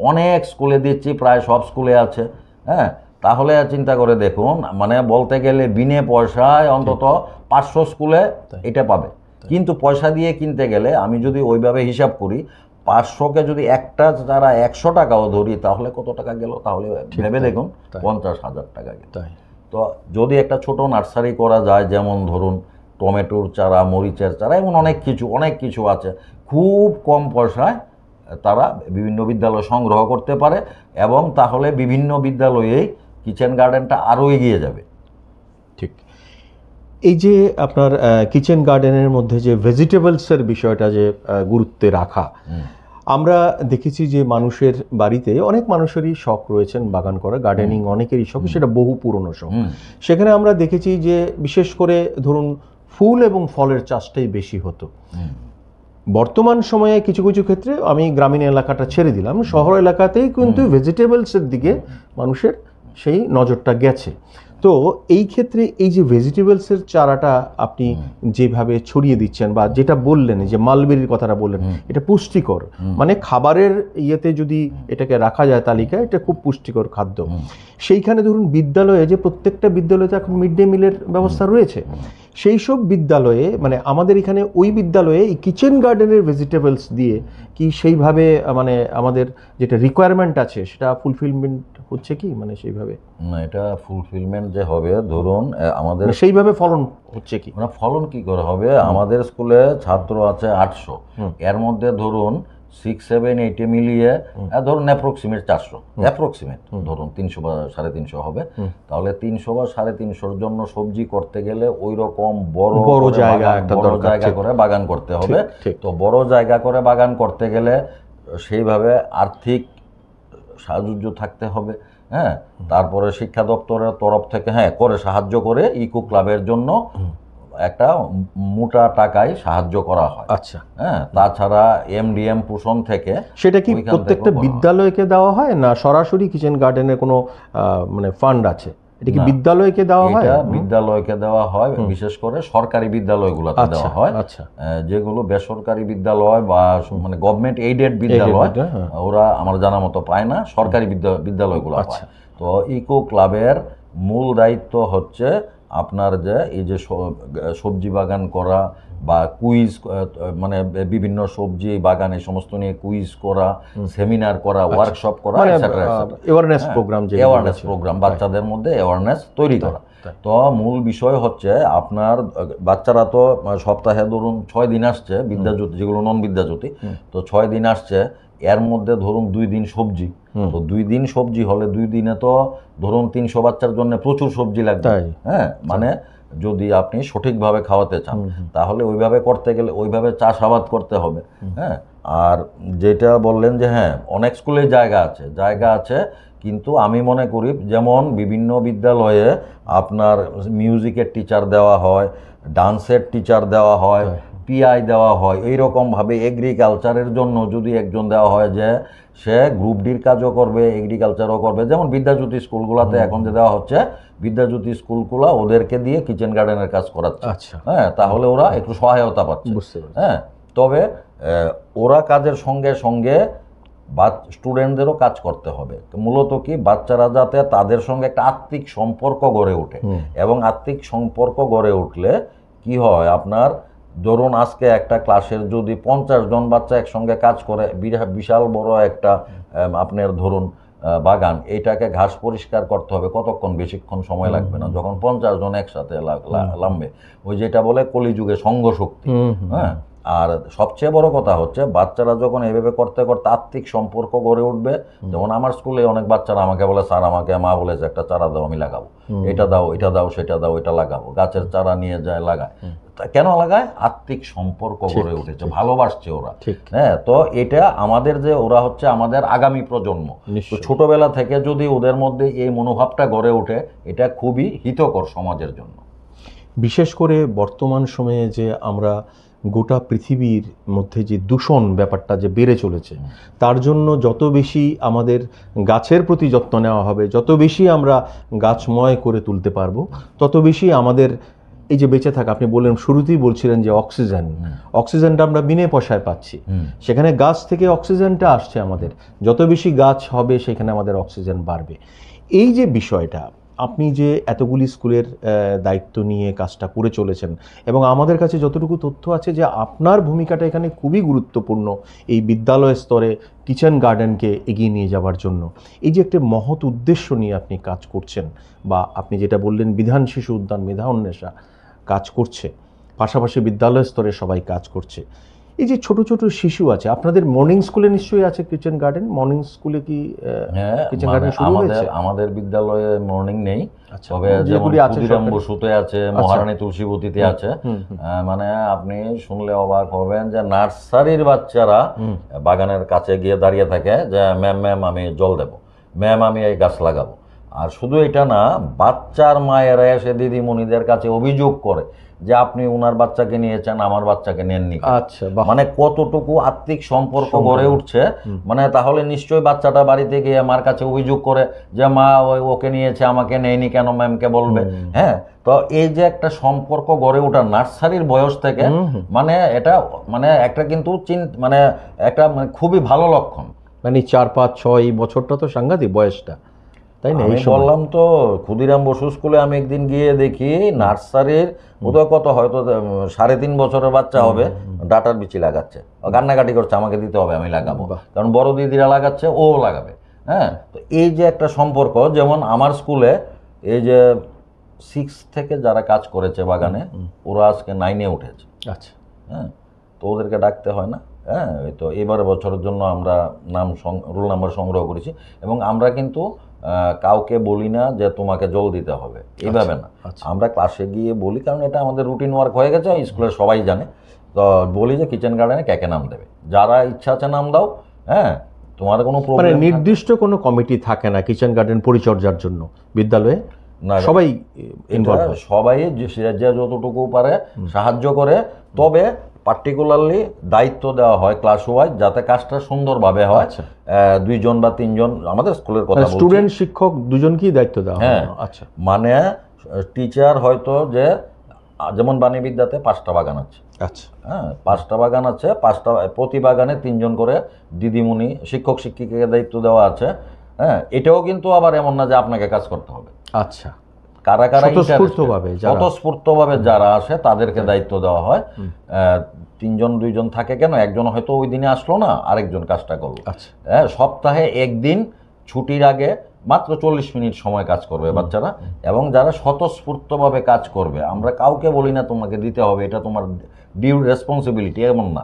Speaker 3: অনেক স্কুলে দিচ্ছি, প্রায় সব স্কুলে আছে। হ্যাঁ, তাহলে চিন্তা করে দেখুন, মানে বলতে গেলে বিনে পয়সায় অন্তত 500 স্কুলে এটা পাবে। কিন্তু পয়সা দিয়ে কিনতে গেলে আমি যদি ওইভাবে হিসাব করি, 500কে যদি একটা চারা 100 টাকাও ধরি তাহলে কত টাকা গেল, তাহলে ভেবে দেখুন 50,000 টাকা গেল। তো যদি একটা ছোট নার্সারি করা যায়, যেমন ধরুন টমেটোর চারা, মরিচের চারা, এমন অনেক কিছু আছে, খুব কম পয়সায় তারা বিভিন্ন বিদ্যালয় সংগ্রহ করতে পারে, এবং তাহলে বিভিন্ন বিদ্যালয়েই কিচেন গার্ডেনটা আরও এগিয়ে যাবে।
Speaker 2: ঠিক। এই যে আপনার কিচেন গার্ডেনের মধ্যে যে ভেজিটেবলসের বিষয়টা যে গুরুত্বে রাখা, আমরা দেখেছি যে মানুষের বাড়িতে অনেক মানুষেরই শখ রয়েছেন বাগান করা, গার্ডেনিং অনেকেরই শখ, সেটা বহু পুরনো শখ। সেখানে আমরা দেখেছি যে বিশেষ করে ধরুন ফুল এবং ফলের চাষটাই বেশি হতো। বর্তমান সময়ে কিছু কিছু ক্ষেত্রে আমি গ্রামীণ এলাকাটা ছেড়ে দিলাম, শহর এলাকাতেই কিন্তু ভেজিটেবলসের দিকে মানুষের সেই নজরটা গেছে। তো এই ক্ষেত্রে এই যে ভেজিটেবলসের চারাটা আপনি যেভাবে ছড়িয়ে দিচ্ছেন, বা যেটা বললেন যে মালবেরির কথাটা বললেন, এটা পুষ্টিকর, মানে খাবারের ইয়েতে যদি এটাকে রাখা যায় তালিকায়, এটা খুব পুষ্টিকর খাদ্য। সেইখানে ধরুন বিদ্যালয়ে, যে প্রত্যেকটা বিদ্যালয়তে এখন মিড ডে মিলের ব্যবস্থা রয়েছে, সেই সব বিদ্যালয়ে, মানে আমাদের এখানে ওই বিদ্যালয়ে এই কিচেন গার্ডেনের ভেজিটেবলস দিয়ে কি সেইভাবে মানে আমাদের যেটা রিকোয়ারমেন্ট আছে সেটা ফুলফিলমেন্ট হচ্ছে কি, মানে সেইভাবে?
Speaker 3: না, এটা ফুলফিলমেন্ট যে হবে, ধরুন আমাদের
Speaker 2: সেইভাবে ফলন হচ্ছে কি?
Speaker 3: মানে ফলন কি করে হবে, আমাদের স্কুলে ছাত্র আছে 800, এর মধ্যে ধরুন 6, 7, 8 মিলিয়ে ধরুন অ্যাপ্রক্সিমেট 400, অ্যাপ্রক্সিমেট ধরুন 300 বা 350 হবে। তাহলে 300 বা 350 জন্য সবজি করতে গেলে ওই রকম বড় জায়গা করে বাগান করতে হবে। তো বড় জায়গা করে বাগান করতে গেলে সেইভাবে আর্থিক সাহায্য থাকতে হবে। হ্যাঁ, তারপরে শিক্ষা দপ্তরের তরফ থেকে করে সাহায্য করে ইকো ক্লাবের জন্য একটা মোটা টাকায় সাহায্য করা হয়।
Speaker 2: আচ্ছা।
Speaker 3: হ্যাঁ, তাছাড়া এমডিএম পোষণ থেকে
Speaker 2: সেটা কি প্রত্যেকটা বিদ্যালয়কে দেওয়া হয়, না সরাসরি কিচেন গার্ডেনের কোনো মানে ফান্ড আছে? এটা কি বিদ্যালয়কে দেওয়া হয়?
Speaker 3: এটা বিদ্যালয়কে দেওয়া হয়, বিশেষ করে সরকারি বিদ্যালয়গুলোতে দেওয়া হয়। যেগুলো বেসরকারি বিদ্যালয় বা মানে গভর্নমেন্ট এইডেড বিদ্যালয়, ওরা আমার জানা মতো পায় না, সরকারি বিদ্যালয়গুলো পায়। তো ইকো ক্লাবের মূল দায়িত্ব হচ্ছে আপনার যে এই যে সবজি বাগান করা বা কুইজ, মানে বিভিন্ন সবজি বাগান এই সমস্ত নিয়ে কুইজ করা, সেমিনার করা, ওয়ার্কশপ করা,
Speaker 2: অ্যাওয়ারনেস
Speaker 3: প্রোগ্রাম, বাচ্চাদের মধ্যে অ্যাওয়ারনেস তৈরি করা। তো মূল বিষয় হচ্ছে আপনার বাচ্চারা তো সপ্তাহে ধরুন 6 দিন আসছে বিদ্যাজ্যোতি, যেগুলো নন বিদ্যাজ্যোতি, তো 6 দিন আসছে, এর মধ্যে ধরুন 2 দিন সবজি। তো 2 দিন সবজি হলে 2 দিনে তো ধরুন 300 বাচ্চার জন্য প্রচুর সবজি লাগবে। হ্যাঁ, মানে যদি আপনি সঠিকভাবে খাওয়াতে চান তাহলে ওইভাবে করতে গেলে ওইভাবে চাষাবাদ করতে হবে। হ্যাঁ, আর যেটা বললেন যে অনেক স্কুলে জায়গা আছে, কিন্তু আমি মনে করি যেমন বিভিন্ন বিদ্যালয়ে আপনার মিউজিকের টিচার দেওয়া হয়, ডান্সের টিচার দেওয়া হয়, পিআই দেওয়া হয়, এইরকমভাবে এগ্রিকালচারের জন্য যদি একজন দেওয়া হয় যে সে গ্রুপ ডির কাজও করবে, এগ্রিকালচারও করবে, যেমন বিদ্যাজ্যোতি স্কুলগুলোতে এখন যে দেওয়া হচ্ছে, বিদ্যাজ্যোতি স্কুলগুলো ওদেরকে দিয়ে কিচেন গার্ডেনের কাজ করাচ্ছে। হ্যাঁ, তাহলে ওরা একটু সহায়তা পাচ্ছে। হ্যাঁ, তবে ওরা কাজের সঙ্গে সঙ্গে স্টুডেন্টদেরও কাজ করতে হবে। মূলত কি, বাচ্চারা যাতে তাদের সঙ্গে একটা আত্মিক সম্পর্ক গড়ে ওঠে, এবং আত্মিক সম্পর্ক গড়ে উঠলে কি হয়, আপনার ধরুন আজকে একটা ক্লাসের যদি 50 জন বাচ্চা একসঙ্গে কাজ করে, বিশাল বড় একটা আপনার ধরুন বাগান, এটাকে ঘাস পরিষ্কার করতে হবে কতক্ষণ, বেশিক্ষণ সময় লাগবে না। যখন 50 জন একসাথে নামবে, ওই যেটা বলে কলিযুগে সংঘ শক্তি। হ্যাঁ, আর সবচেয়ে বড় কথা হচ্ছে বাচ্চারা যখন এভাবে করতে করতে আত্মিক সম্পর্ক গড়ে উঠবে। যেমন আমার স্কুলে অনেক বাচ্চারা আমাকে বলে, স্যার আমাকে মা বলেছে একটা চারা দাও, আমি লাগাবো, এটা দাও, এটা দাও, সেটা দাও, এটা লাগাবো। গাছের চারা নিয়ে যায়, লাগায়। কেন লাগায়? আত্মিক সম্পর্ক গড়ে উঠেছে, ভালোবাসছে ওরা। হ্যাঁ, তো এটা আমাদের যে ওরা হচ্ছে আমাদের আগামী প্রজন্ম, ছোটবেলা থেকে যদি ওদের মধ্যে এই মনোভাবটা গড়ে ওঠে, এটা খুবই হিতকর সমাজের জন্য।
Speaker 2: বিশেষ করে বর্তমান সময়ে যে আমরা গোটা পৃথিবীর মধ্যে যে দূষণ ব্যাপারটা যে বেড়ে চলেছে, তার জন্য যত বেশি আমাদের গাছের প্রতি যত্ন নেওয়া হবে, যত বেশি আমরা গাছময় করে তুলতে পারবো, তত বেশি আমাদের এই যে বেঁচে থাকা, আপনি বললেন, শুরুতেই বলছিলেন যে অক্সিজেনটা আমরা বিনা পয়সায় পাচ্ছি, সেখানে গাছ থেকে অক্সিজেনটা আসছে আমাদের, যত বেশি গাছ হবে সেখানে আমাদের অক্সিজেন বাড়বে। এই যে বিষয়টা, আপনি যে এতগুলি স্কুলের দায়িত্ব নিয়ে কাজটা করে চলেছেন, এবং আমাদের কাছে যতটুকু তথ্য আছে যে আপনার ভূমিকাটা এখানে খুবই গুরুত্বপূর্ণ এই বিদ্যালয় স্তরে কিচেন গার্ডেনকে এগিয়ে নিয়ে যাওয়ার জন্য। এই যে একটা মহৎ উদ্দেশ্য নিয়ে আপনি কাজ করছেন, বা আপনি যেটা বললেন বিধান শিশু উদ্যান মেধা অন্বেষা কাজ করছে, পাশাপাশি বিদ্যালয় স্তরে সবাই কাজ করছে, এই যে ছোট ছোট শিশু আছে, আপনাদের মর্নিং স্কুলে নিশ্চয়ই আছে কিচেন গার্ডেন, মর্নিং স্কুলে কি
Speaker 3: হ্যাঁ,
Speaker 2: কিচেন
Speaker 3: মানে
Speaker 2: গার্ডেন শুরু হয়েছে?
Speaker 3: আমাদের বিদ্যালয়ে মর্নিং নেই,
Speaker 2: আচ্ছা,
Speaker 3: তবে যেমন
Speaker 2: যেগুলি আছে
Speaker 3: ক্ষুদিরাম
Speaker 2: সরকারি।
Speaker 3: বসুতে আছে, মহারানী তুলসীবতীতে আছে। মানে আপনি শুনলে অবাক হবেন যে নার্সারির বাচ্চারা বাগানের কাছে গিয়ে দাঁড়িয়ে থাকে যে ম্যাম ম্যাম আমি জল দেব, ম্যাম আমি এই গাছ লাগাবো। আর শুধু এটা না, বাচ্চার মায়েরা এসে দিদিমণিদের কাছে অভিযোগ করে যে আপনি ওনার বাচ্চাকে নিয়েছেন, আমার বাচ্চাকে নেননি কেন?
Speaker 2: আচ্ছা, বাহ।
Speaker 3: মানে কতটুকু আত্মিক সম্পর্ক গড়ে উঠছে। মানে তাহলে নিশ্চয়ই বাচ্চাটা বাড়িতে গিয়ে মার কাছে অভিযোগ করে যে মা ওকে নিয়েছে, আমাকে নেয়নি কেন, ম্যামকে বলবে। হ্যাঁ, তো এই যে একটা সম্পর্ক গড়ে ওঠা নার্সারির বয়স থেকে, মানে এটা মানে একটা কিন্তু মানে একটা মানে খুবই ভালো লক্ষণ।
Speaker 2: মানে 4, 5, 6 বছরটা তো সাংঘাতিক বয়সটা, তাই না?
Speaker 3: আমি বললাম তো, ক্ষুদিরাম বসু স্কুলে আমি একদিন গিয়ে দেখি নার্সারির বোধহয় কত, হয়তো 3.5 বছরের বাচ্চা হবে, ডাটার বিচি লাগাচ্ছে, কান্নাকাটি করছে আমাকে দিতে হবে, আমি লাগাবো, কারণ বড় দিদিরা লাগাচ্ছে, ও লাগাবে। হ্যাঁ, তো এই যে একটা সম্পর্ক, যেমন আমার স্কুলে এই যে 6 থেকে যারা কাজ করেছে বাগানে, ওরা আজকে 9-এ উঠেছে।
Speaker 2: আচ্ছা,
Speaker 3: হ্যাঁ, তো ওদেরকে ডাকতে হয় না। হ্যাঁ, তো এবার বছরের জন্য আমরা রোল নাম্বার সংগ্রহ করেছি, এবং আমরা কিন্তু কাউকে বলি না যে তোমাকে জল দিতে হবে, এইভাবে না। আমরা ক্লাসে গিয়ে বলি, কারণ এটা আমাদের রুটিন ওয়ার্ক হয়ে গেছে, স্কুলের সবাই জানে। তো বলি যে কিচেন গার্ডেনে কে কে নাম দেবে, যারা ইচ্ছা আছে নাম দাও। হ্যাঁ, তোমার কোনো
Speaker 2: মানে
Speaker 3: প্রবলেম
Speaker 2: নির্দিষ্ট কোনো কমিটি থাকে না কিচেন গার্ডেন পরিচর্যার জন্য বিদ্যালয়ে?
Speaker 3: না,
Speaker 2: সবাই ইনভলভ,
Speaker 3: সবাই যে যতটুকু পারে সাহায্য করে, তবে পার্টিকুলারলি দায়িত্ব দেওয়া হয় ক্লাস ওয়াইজ, যাতে কাজটা সুন্দরভাবে হয়। 2জন বা 3জন আমাদের স্কুলের কথা বলছি,
Speaker 2: স্টুডেন্ট শিক্ষক দুজনকেই দায়িত্ব দেওয়া হয়।
Speaker 3: হ্যাঁ,
Speaker 2: আচ্ছা,
Speaker 3: মানে টিচার হয়তো যে, যেমন বাণীবিদ্যাতে 5টা বাগান আছে।
Speaker 2: আচ্ছা,
Speaker 3: হ্যাঁ, 5টা বাগান আছে, 5টা প্রতি বাগানে 3জন করে দিদিমণি শিক্ষক শিক্ষিকাকে দায়িত্ব দেওয়া আছে। হ্যাঁ, এটাও কিন্তু আবার এমন না যে আপনাকে কাজ করতে হবে।
Speaker 2: আচ্ছা,
Speaker 3: কারা কারা
Speaker 2: স্বতঃস্ফূর্তভাবে
Speaker 3: যারা আসে তাদেরকে দায়িত্ব দেওয়া হয়। 3জন 2জন থাকে কেন, একজন হয়তো ওই দিনে আসলো না, আরেকজন কাজটা করলো। হ্যাঁ, সপ্তাহে একদিন ছুটির আগে মাত্র 40 মিনিট সময় কাজ করবে বাচ্চারা, এবং যারা স্বতঃস্ফূর্তভাবে কাজ করবে, আমরা কাউকে বলি না তোমাকে দিতে হবে, এটা তোমার ডিউ রেসপন্সিবিলিটি, এমন না।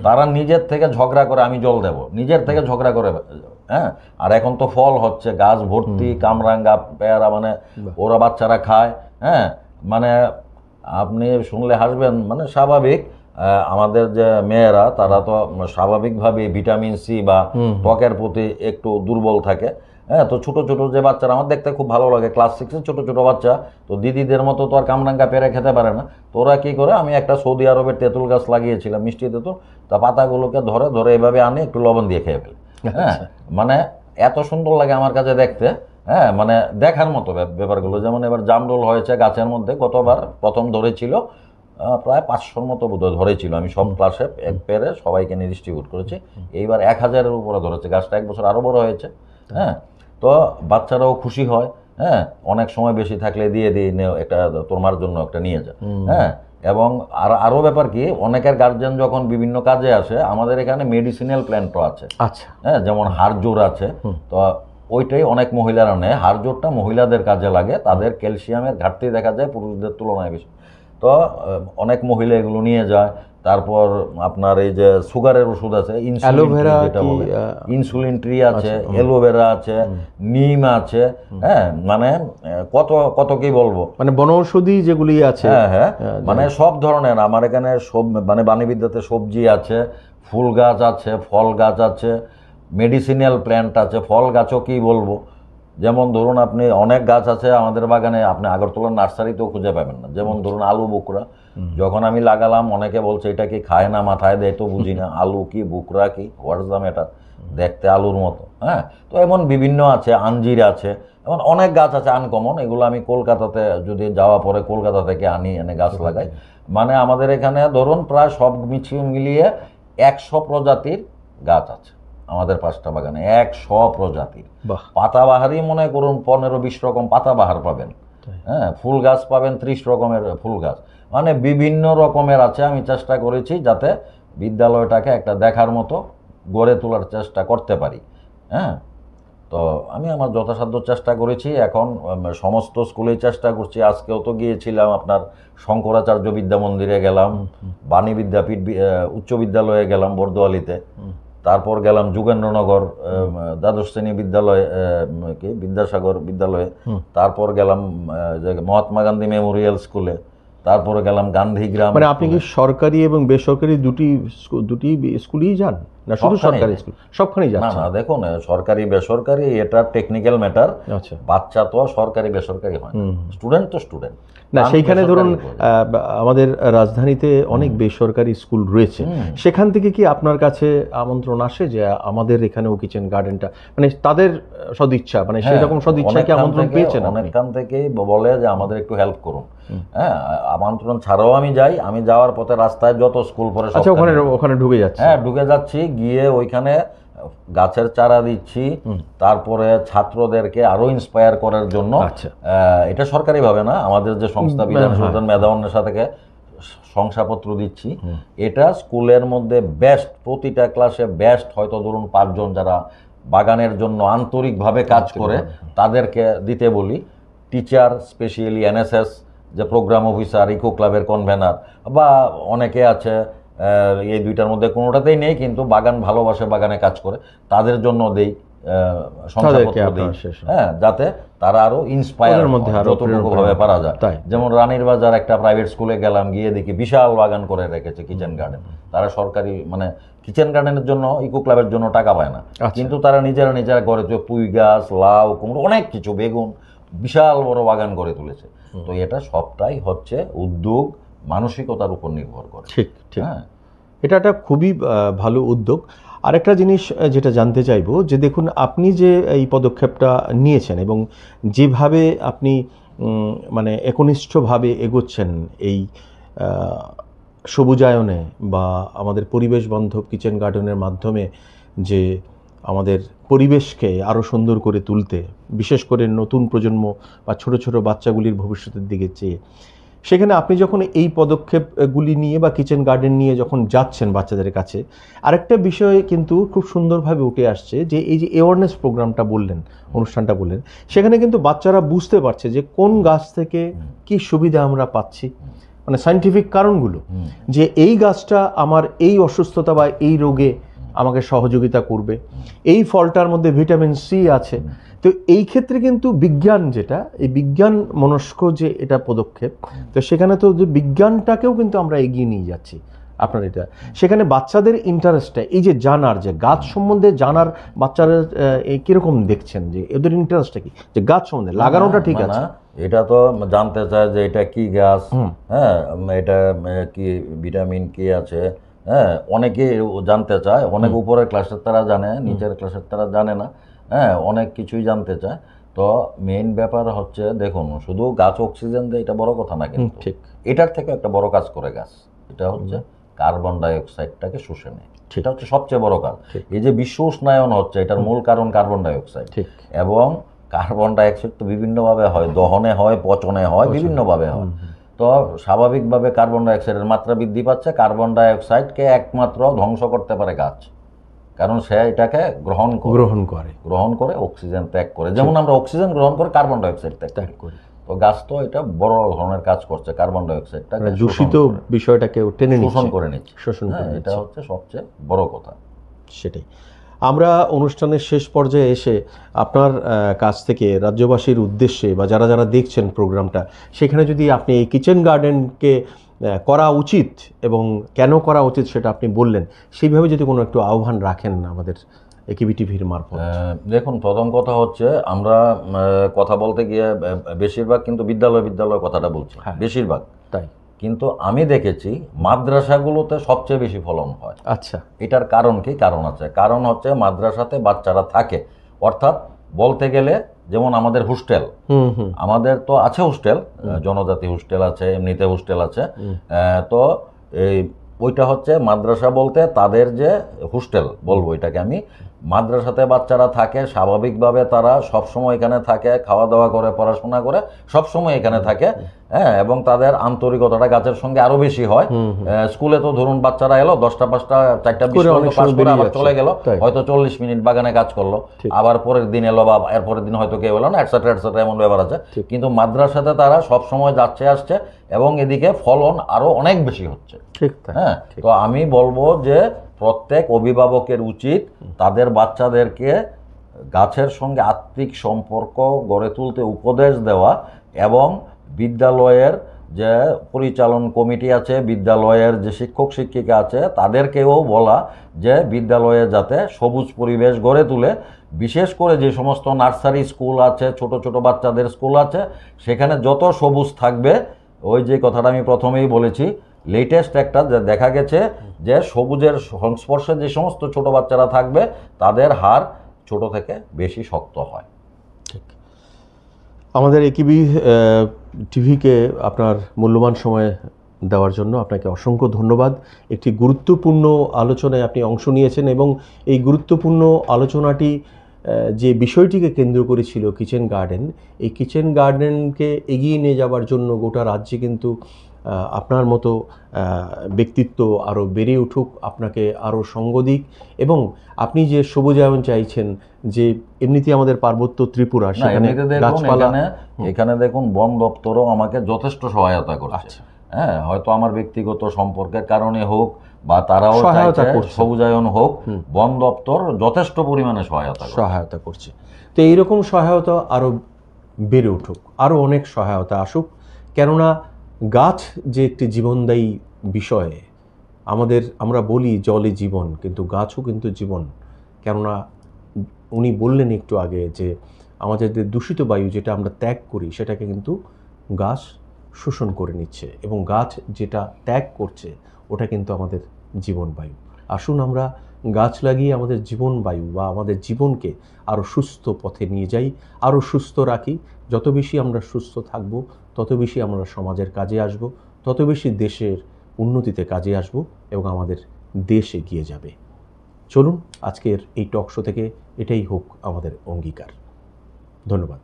Speaker 3: তারা নিজের থেকে ঝগড়া করে আমি জল দেব, নিজের থেকে ঝগড়া করে। হ্যাঁ, আর এখন তো ফল হচ্ছে, গাছ ভর্তি কামরাঙ্গা পেয়ারা, মানে ওরা বাচ্চারা খায়। হ্যাঁ, মানে আপনি শুনলে হাসবেন, মানে স্বাভাবিক। আমাদের যে মেয়েরা, তারা তো স্বাভাবিকভাবে ভিটামিন সি বা ত্বকের প্রতি একটু দুর্বল থাকে। হ্যাঁ, তো ছোট ছোট যে বাচ্চারা, আমার দেখতে খুব ভালো লাগে, ক্লাস 6-এর ছোট ছোট বাচ্চা, তো দিদিদের মতো তো আর কামরাঙ্গা পেরে খেতে পারে না। তো ওরা কী করে, আমি একটা সৌদি আরবের তেঁতুল গাছ লাগিয়েছিলাম, মিষ্টি তেঁতুল, তা পাতাগুলোকে ধরে ধরে এভাবে আনে, একটু লবণ দিয়ে খেয়ে ফেলে। হ্যাঁ, মানে এত সুন্দর লাগে আমার কাছে দেখতে। হ্যাঁ, মানে দেখার মতো ব্যাপারগুলো। যেমন এবার জামরুল হয়েছে গাছের মধ্যে, গতবার প্রথম ধরেছিল প্রায় 500-র মতো বোধহয় ধরেছিল, আমি সব ক্লাসে পেরে সবাইকে নিয়ে ডিস্ট্রিবিউট করেছি। এইবার 1000-এর উপরে ধরেছে, গাছটা 1 বছর আরও বড় হয়েছে। হ্যাঁ, তো বাচ্চারাও খুশি হয়। হ্যাঁ, অনেক সময় বেশি থাকলে দিয়ে দিই, একটা তোমার জন্য একটা নিয়ে যা। হ্যাঁ, এবং আরও ব্যাপার কি, অনেকের গার্জেন যখন বিভিন্ন কাজে আসে, আমাদের এখানে মেডিসিনাল প্ল্যান্টও আছে।
Speaker 2: আচ্ছা,
Speaker 3: হ্যাঁ, যেমন হাড় জোর আছে, তো ওইটাই অনেক মহিলারা নেয়। হাড় জোরটা মহিলাদের কাজে লাগে, তাদের ক্যালসিয়ামের ঘাটতি দেখা যায় পুরুষদের তুলনায় বেশি, তো অনেক মহিলা এগুলো নিয়ে যায়। তারপর আপনার এই যে সুগারের ওষুধ আছে, ইনসুলিন ট্রি আছে, অ্যালোভেরা আছে, নিম আছে। হ্যাঁ, মানে কত কত কি বলবো,
Speaker 2: মানে বনৌষধি যেগুলি আছে।
Speaker 3: হ্যাঁ হ্যাঁ, মানে সব ধরনের আমার এখানে সব, মানে বাণীবিদ্যাতে সবজি আছে, ফুল গাছ আছে, ফল গাছ আছে, মেডিসিনাল প্ল্যান্ট আছে, ফল গাছও কি বলবো। যেমন ধরুন, আপনি অনেক গাছ আছে আমাদের বাগানে, আপনি আগরতলার নার্সারিতেও খুঁজে পাবেন না। যেমন ধরুন আলু বুকরা, যখন আমি লাগালাম অনেকে বলছে এটা কি খায় না মাথায় দেয়, তো বুঝি না আলু কি বুকরা কি, হোয়াটস দ্য ম্যাটার, দেখতে আলুর মতো। হ্যাঁ, তো এমন বিভিন্ন আছে, আঞ্জির আছে, এমন অনেক গাছ আছে আনকমন। এগুলো আমি কলকাতাতে যদি যাওয়া পরে কলকাতা থেকে এনে গাছ লাগাই। মানে আমাদের এখানে ধরুন প্রায় সব মিলিয়ে 100 প্রজাতির গাছ আছে আমাদের 5টা বাগানে, 100 প্রজাতির। পাতাবাহারই মনে করুন 15-20 রকম পাতাবাহার পাবেন। হ্যাঁ, ফুল গাছ পাবেন 30 রকমের ফুল গাছ, মানে বিভিন্ন রকমের আছে। আমি চেষ্টা করেছি যাতে বিদ্যালয়টাকে একটা দেখার মতো গড়ে তোলার চেষ্টা করতে পারি। হ্যাঁ, তো আমি আমার যথাসাধ্য চেষ্টা করেছি। এখন সমস্ত স্কুলেই চেষ্টা করছি। আজকেও তো গিয়েছিলাম, আপনার শঙ্করাচার্য বিদ্যা মন্দিরে গেলাম, বাণী বিদ্যাপীঠ উচ্চ বিদ্যালয়ে গেলাম বর্দোয়ালিতে, তারপর গেলাম যোগেন্দ্রনগর দ্বাদশ শ্রেণী বিদ্যালয়ে, কি বিদ্যাসাগর বিদ্যালয়ে, তারপর গেলাম মহাত্মা গান্ধী মেমোরিয়াল স্কুলে, তারপরে গেলাম গান্ধীগ্রাম।
Speaker 2: মানে আপনি কি সরকারি এবং বেসরকারি দুটি স্কুলেই যান, না শুধু সরকারি স্কুল? সবখানেই
Speaker 3: না
Speaker 2: যাচ্ছেন?
Speaker 3: না, দেখুন, সরকারি বেসরকারি এটা টেকনিক্যাল ম্যাটার।
Speaker 2: আচ্ছা,
Speaker 3: বাচ্চা তো সরকারি বেসরকারি হয়, স্টুডেন্ট তো স্টুডেন্ট
Speaker 2: না সেইখানে ধরুন আমাদের রাজধানীতে অনেক বেসরকারি স্কুল রয়েছে, সেখান থেকে কি আপনার কাছে আমন্ত্রণ আসে যে আমাদের এখানেও কিচেন গার্ডেনটা, মানে তাদের সদিচ্ছা, মানে সেরকম সদিচ্ছা কি আমন্ত্রণ পেয়েছেন?
Speaker 3: অনেকখান থেকেই বলে যে আমাদের একটু হেল্প করুন। হ্যাঁ, আমন্ত্রণ ছাড়াও আমি যাই। আমি যাওয়ার পথে রাস্তায় যত স্কুল পড়ে,
Speaker 2: আচ্ছা, ওখানে ঢুকে যাচ্ছে?
Speaker 3: হ্যাঁ, ঢুকে যাচ্ছি, গিয়ে ওইখানে গাছের চারা দিচ্ছি, তারপরে ছাত্রদেরকে আরো ইন্সপায়ার করার জন্য, এটা সরকারি ভাবে না, আমাদের যে সংস্থা বিধান মেধাবন্যাসা থেকে শংসাপত্র দিচ্ছি, এটা স্কুলের মধ্যে বেস্ট, প্রতিটা ক্লাসে বেস্ট হয়তো ধরুন 5 জন যারা বাগানের জন্য আন্তরিকভাবে কাজ করে তাদেরকে দিতে বলি। টিচার, স্পেশালি এনএসএস যে প্রোগ্রাম অফিসার, ইকো ক্লাবের কনভেনার, বা অনেকে আছে এই দুইটার মধ্যে কোনোটাতেই নেই কিন্তু বাগান ভালোবাসে, বাগানে কাজ করে, তাদের জন্য দেই শংসাপত্র দিই, হ্যাঁ, যাতে তারা আরো ইন্সপায়ার যতটুকু ভাবে পারা যায়। যেমন রানীর বাজার একটা প্রাইভেট স্কুলে গেলাম, গিয়ে দেখি বিশাল বাগান করে রেখেছে কিচেন গার্ডেন। তারা সরকারি মানে কিচেন গার্ডেনের জন্য, ইকো ক্লাবের জন্য টাকা পায় না, কিন্তু তারা নিজেরা ঘরে পুঁই গাছ, লাউ, কুমড়ো, অনেক কিছু, বেগুন, বিশাল বড় বাগান করে তুলেছে। তো এটা সবটাই হচ্ছে উদ্যোগ, মানসিকতার উপর নির্ভর করে।
Speaker 2: ঠিক ঠিক, এটা একটা খুবই ভালো উদ্যোগ। আরেকটা জিনিস যেটা জানতে চাইবো, যে দেখুন আপনি যে এই পদক্ষেপটা নিয়েছেন এবং যেভাবে আপনি মানে একনিষ্ঠভাবে এগোচ্ছেন এই সবুজায়নে বা আমাদের পরিবেশ বান্ধব কিচেন গার্ডেনের মাধ্যমে, যে আমাদের পরিবেশকে আরও সুন্দর করে তুলতে, বিশেষ করে নতুন প্রজন্ম বা ছোট ছোট বাচ্চাগুলির ভবিষ্যতের দিকে চেয়ে, সেখানে আপনি যখন এই পদক্ষেপগুলি নিয়ে বা কিচেন গার্ডেন নিয়ে যখন যাচ্ছেন বাচ্চাদের কাছে, আরেকটা বিষয় কিন্তু খুব সুন্দরভাবে উঠে আসছে, যে এই যে অ্যাওয়ারনেস প্রোগ্রামটা বললেন, অনুষ্ঠানটা বললেন, সেখানে কিন্তু বাচ্চারা বুঝতে পারছে যে কোন গাছ থেকে কি সুবিধা আমরা পাচ্ছি, মানে সায়েন্টিফিক কারণগুলো, যে এই গাছটা আমার এই অসুস্থতা বা এই রোগে আমাকে সহযোগিতা করবে, এই ফলটার মধ্যে ভিটামিন সি আছে। তো এই ক্ষেত্রে কিন্তু বিজ্ঞান, যেটা এই বিজ্ঞান মনস্ক যে এটা পদক্ষেপ, তো সেখানে তো বিজ্ঞানটাকেও কিন্তু আমরা এগিয়ে নিয়ে যাচ্ছি আপনার এটা। সেখানে বাচ্চাদের ইন্টারেস্টটা, এই যে জানার, যে গাছ সম্বন্ধে জানার, বাচ্চারা কিরকম দেখছেন, যে এদের ইন্টারেস্টটা কি, যে গাছ সম্বন্ধে লাগানোটা ঠিক আছে,
Speaker 3: এটা তো জানতে চায় যে এটা কি গাছ, হ্যাঁ, এটা কি ভিটামিন কি আছে, হ্যাঁ, অনেকে জানতে চায়। অনেক উপরের ক্লাসের তারা জানে, নিচের ক্লাসের তারা জানে না, হ্যাঁ, অনেক কিছুই জানতে চায়। তো মেইন ব্যাপার হচ্ছে, দেখুন, শুধু গাছ অক্সিজেন দেয় এটা বড় কথা না, কিন্তু এটার থেকে একটা বড় কাজ করে গাছ, এটা হচ্ছে কার্বন ডাই অক্সাইডটাকে শুষে নেয়। সেটা হচ্ছে সবচেয়ে বড় কাজ। এই যে বিশ্ব উষ্ণায়ন হচ্ছে, এটার মূল কারণ কার্বন ডাই অক্সাইড। এবং কার্বন ডাই অক্সাইড তো বিভিন্নভাবে হয়, দহনে হয়, পচনে হয়, বিভিন্নভাবে হয়। তো স্বাভাবিকভাবে কার্বন ডাই অক্সাইডের মাত্রা বৃদ্ধি পাচ্ছে। কার্বন ডাই অক্সাইডকে একমাত্র ধ্বংস করতে পারে গাছ, কারণ সে এটাকে গ্রহণ করে অক্সিজেন ত্যাগ করে। যেমন আমরা অক্সিজেন গ্রহণ করে কার্বন ডাই অক্সাইড ত্যাগ করি, তো গাছ তো এটা বড় ধরনের কাজ করছে, কার্বন ডাই অক্সাইডটা
Speaker 2: দূষিত বিষয়টাকে টেনে
Speaker 3: শোষণ করে নিচ্ছে। এটা হচ্ছে সবচেয়ে বড় কথা।
Speaker 2: সেটাই আমরা অনুষ্ঠানের শেষ পর্যায়ে এসে আপনার কাছ থেকে রাজ্যবাসীর উদ্দেশ্যে বা যারা যারা দেখছেন প্রোগ্রামটা, সেখানে যদি আপনি এই কিচেন গার্ডেনকে করা উচিত এবং কেন করা উচিত সেটা আপনি বললেন, সেইভাবে যদি কোনো একটু আহ্বান রাখেন আমাদের একিবি টিভির মারফত।
Speaker 3: দেখুন, প্রথম কথা হচ্ছে, আমরা কথা বলতে গিয়ে বেশিরভাগ কিন্তু বিদ্যালয় কথাটা বলছি, বেশিরভাগ তাই, কিন্তু আমি দেখেছি মাদ্রাসাগুলোতে সবচেয়ে বেশি ফলন হয়।
Speaker 2: আচ্ছা,
Speaker 3: এটার কারণ কি? কারণ আছে, কারণ হচ্ছে মাদ্রাসাতে বাচ্চারা থাকে, অর্থাৎ বলতে গেলে যেমন আমাদের হোস্টেল, আমাদের তো আছে হোস্টেল, জনজাতি হোস্টেল আছে, এমনিতে হোস্টেল আছে, তো এই ওইটা হচ্ছে মাদ্রাসা বলতে তাদের যে হোস্টেল বলবো এটাকে আমি। মাদ্রাসাতে বাচ্চারা থাকে, স্বাভাবিকভাবে তারা সবসময় এখানে থাকে, খাওয়া দাওয়া করে, পড়াশোনা করে, সবসময় এখানে থাকে। হ্যাঁ, এবং তাদের আন্তরিকতাটা গাছের সঙ্গে আরো বেশি হয়। স্কুলে তো ধরুন বাচ্চারা এলো 10টা 5টা 4টা 20
Speaker 2: অনেক
Speaker 3: পাস
Speaker 2: সময়
Speaker 3: করে
Speaker 2: বেরিয়ে
Speaker 3: আবার
Speaker 2: যাচ্ছে।
Speaker 3: চলে গেল,
Speaker 2: তাই।
Speaker 3: হয়তো 40 মিনিট বাগানে কাজ করলো, আবার পরের দিন এলো বা এর পরের দিন হয়তো কেউ এলো না, এটসেট্রা এমন ব্যাপার আছে। কিন্তু মাদ্রাসাতে তারা সব সময় যাচ্ছে আসছে, এবং এদিকে ফলন আরো অনেক বেশি হচ্ছে।
Speaker 2: ঠিক তাই।
Speaker 3: হ্যাঁ, তো আমি বলবো যে প্রত্যেক অভিভাবকের উচিত তাদের বাচ্চাদেরকে গাছের সঙ্গে আত্মিক সম্পর্ক গড়ে তুলতে উপদেশ দেওয়া, এবং বিদ্যালয়ের যে পরিচালন কমিটি আছে, বিদ্যালয়ের যে শিক্ষক শিক্ষিকা আছে, তাদেরকেও বলা যে বিদ্যালয়ে যাতে সবুজ পরিবেশ গড়ে তুলে, বিশেষ করে যে সমস্ত নার্সারি স্কুল আছে, ছোট ছোট বাচ্চাদের স্কুল আছে, সেখানে যত সবুজ থাকবে, ওই যে কথাটা আমি প্রথমেই বলেছি, লেটেস্ট একটা যে দেখা গেছে যে সবুজের সংস্পর্শে যে সমস্ত ছোট বাচ্চারা থাকবে তাদের হাড় ছোট থেকে বেশি শক্ত হয়।
Speaker 2: ঠিক। আমাদের একিবি টিভিকে আপনার মূল্যবান সময় দেওয়ার জন্য আপনাকে অসংখ্য ধন্যবাদ। একটি গুরুত্বপূর্ণ আলোচনায় আপনি অংশ নিয়েছেন, এবং এই গুরুত্বপূর্ণ আলোচনাটি যে বিষয়টিকে কেন্দ্র করেছিল কিচেন গার্ডেন, এই কিচেন গার্ডেনকে এগিয়ে নিয়ে যাওয়ার জন্য গোটা রাজ্যে কিন্তু আপনার মতো ব্যক্তিত্ব আরও বেড়ে উঠুক, আপনাকে আরও সঙ্গ দিক, এবং আপনি যে সবুজায়ন চাইছেন, যে এমনিতেই আমাদের পার্বত্য ত্রিপুরা,
Speaker 3: না,
Speaker 2: সেখানে
Speaker 3: এমনিতে দেখুন
Speaker 2: গাছপালা,
Speaker 3: এখানে দেখুন বন দপ্তরও আমাকে যথেষ্ট সহায়তা করছে।
Speaker 2: আচ্ছা।
Speaker 3: হ্যাঁ, হয়তো আমার ব্যক্তিগত সম্পর্কের কারণে হোক, বা তারাও
Speaker 2: সহায়তা
Speaker 3: চাইছে
Speaker 2: করছে।
Speaker 3: সবুজায়ন হোক, বন দপ্তর যথেষ্ট পরিমাণে
Speaker 2: সহায়তা করছে। তো এইরকম সহায়তা আরও বেড়ে উঠুক, আরও অনেক সহায়তা আসুক, কেননা গাছ যে একটি জীবনদায়ী বিষয়, আমরা বলি জলে জীবন, কিন্তু গাছও কিন্তু জীবন। কেননা উনি বললেন একটু আগে যে আমাদের যে দূষিত বায়ু যেটা আমরা ত্যাগ করি, সেটাকে কিন্তু গাছ শোষণ করে নিচ্ছে, এবং গাছ যেটা ত্যাগ করছে ওটা কিন্তু আমাদের জীবন বায়ু। আসুন আমরা গাছ লাগিয়ে আমাদের জীবন বায়ু বা আমাদের জীবনকে আরও সুস্থ পথে নিয়ে যাই, আরও সুস্থ রাখি। যত বেশি আমরা সুস্থ থাকব, তত বেশি আমরা সমাজের কাজে আসব, তত বেশি দেশের উন্নতিতে কাজে আসব, এবং আমাদের দেশ এগিয়ে যাবে। চলুন আজকের এই টক শো থেকে এটাই হোক আমাদের অঙ্গীকার। ধন্যবাদ।